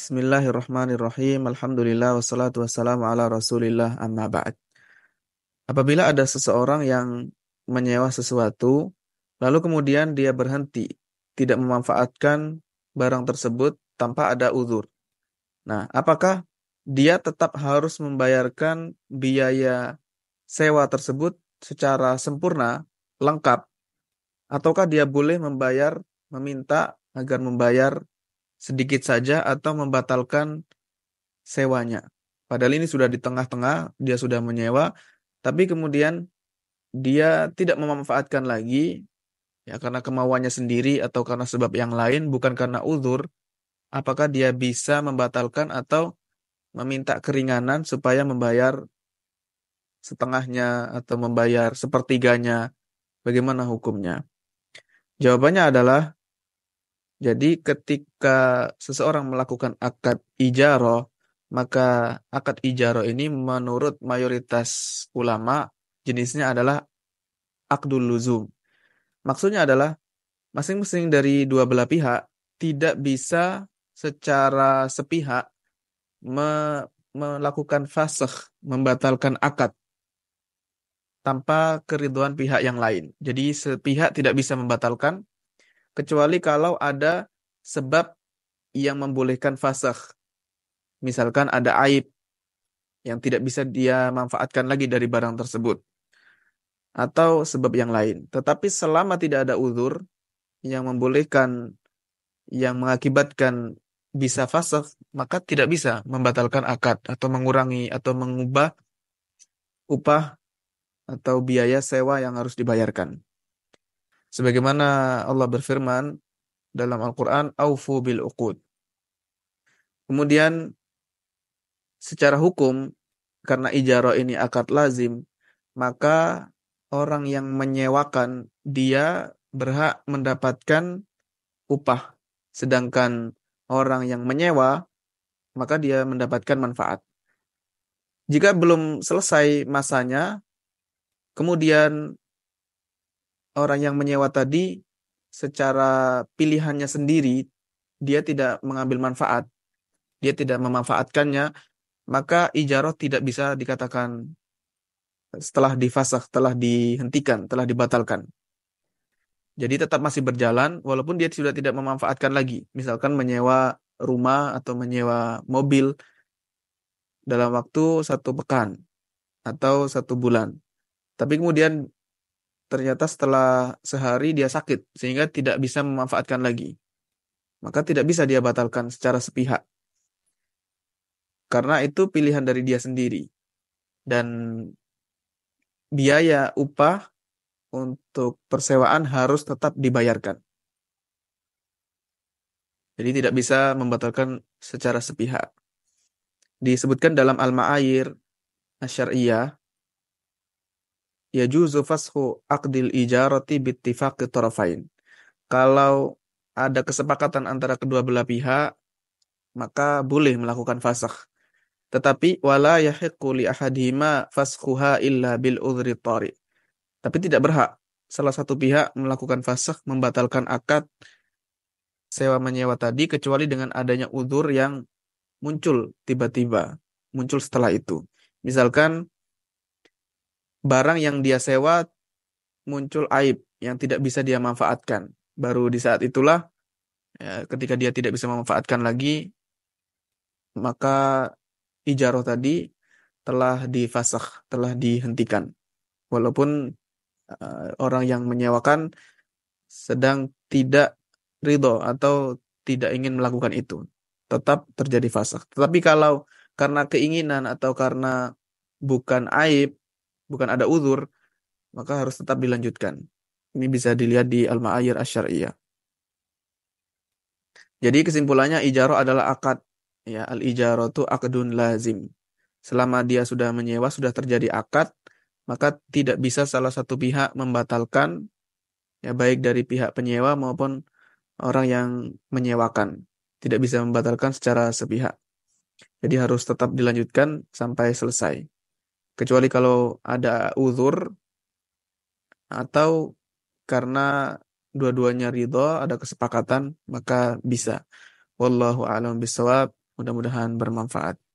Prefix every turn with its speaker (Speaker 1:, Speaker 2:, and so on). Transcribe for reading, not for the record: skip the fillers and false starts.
Speaker 1: Bismillahirrahmanirrahim. Alhamdulillah wassalatu wassalamu ala Rasulillah amma ba'd. Apabila ada seseorang yang menyewa sesuatu, lalu kemudian dia berhenti, tidak memanfaatkan barang tersebut tanpa ada uzur. Nah, apakah dia tetap harus membayarkan biaya sewa tersebut secara sempurna, lengkap, ataukah dia boleh meminta agar membayar sedikit saja atau membatalkan sewanya. Padahal ini sudah di tengah-tengah, dia sudah menyewa, tapi kemudian dia tidak memanfaatkan lagi, ya karena kemauannya sendiri atau karena sebab yang lain, bukan karena uzur, apakah dia bisa membatalkan atau meminta keringanan supaya membayar setengahnya atau membayar sepertiganya, bagaimana hukumnya? Jawabannya adalah, jadi ketika seseorang melakukan akad ijarah, maka akad ijarah ini menurut mayoritas ulama jenisnya adalah akdul luzum. Maksudnya adalah masing-masing dari dua belah pihak tidak bisa secara sepihak melakukan fasakh, membatalkan akad tanpa keridhaan pihak yang lain. Jadi sepihak tidak bisa membatalkan kecuali kalau ada sebab yang membolehkan fasakh. Misalkan ada aib yang tidak bisa dia manfaatkan lagi dari barang tersebut. Atau sebab yang lain. Tetapi selama tidak ada uzur yang membolehkan, yang mengakibatkan bisa fasakh, maka tidak bisa membatalkan akad atau mengurangi atau mengubah upah atau biaya sewa yang harus dibayarkan. Sebagaimana Allah berfirman dalam Al-Quran, Aufu bil uqud. Kemudian secara hukum, karena ijarah ini akad lazim, maka orang yang menyewakan dia berhak mendapatkan upah. Sedangkan orang yang menyewa, maka dia mendapatkan manfaat. Jika belum selesai masanya, kemudian orang yang menyewa tadi secara pilihannya sendiri, dia tidak mengambil manfaat, dia tidak memanfaatkannya, maka ijarah tidak bisa dikatakan setelah difasakh, telah dihentikan, telah dibatalkan. Jadi tetap masih berjalan walaupun dia sudah tidak memanfaatkan lagi. Misalkan menyewa rumah atau menyewa mobil dalam waktu 1 pekan atau 1 bulan. Tapi kemudian ternyata setelah sehari dia sakit sehingga tidak bisa memanfaatkan lagi. Maka tidak bisa dia batalkan secara sepihak. Karena itu pilihan dari dia sendiri. Dan biaya upah untuk persewaan harus tetap dibayarkan. Jadi tidak bisa membatalkan secara sepihak. Disebutkan dalam Al-Ma'ayir Asy-Syar'iyyah, yajuzu fashu aqdil ijarati bittifaqi tarafain. Kalau ada kesepakatan antara kedua belah pihak, maka boleh melakukan fasakh. Tetapi wala yahiqqu li ahadihima fashuha illa bil udhri tari. Tapi tidak berhak salah satu pihak melakukan fasakh, membatalkan akad sewa menyewa tadi kecuali dengan adanya udzur yang muncul tiba-tiba, muncul setelah itu. Misalkan barang yang dia sewa muncul aib yang tidak bisa dia manfaatkan. Baru di saat itulah, ya, ketika dia tidak bisa memanfaatkan lagi, maka ijarah tadi telah difasakh, telah dihentikan. Walaupun orang yang menyewakan sedang tidak ridho atau tidak ingin melakukan itu, tetap terjadi fasakh. Tetapi kalau karena keinginan atau karena bukan aib, bukan ada uzur, maka harus tetap dilanjutkan. Ini bisa dilihat di Al-Ma'ayir Asy-Syar'iyyah. Jadi kesimpulannya ijarah adalah akad. Ya, al-ijarah itu akdun lazim. Selama dia sudah menyewa, sudah terjadi akad, maka tidak bisa salah satu pihak membatalkan, ya baik dari pihak penyewa maupun orang yang menyewakan. Tidak bisa membatalkan secara sepihak. Jadi harus tetap dilanjutkan sampai selesai. Kecuali kalau ada uzur atau karena dua-duanya ridho, ada kesepakatan, maka bisa. Wallahu a'lam bishawab. Mudah-mudahan bermanfaat.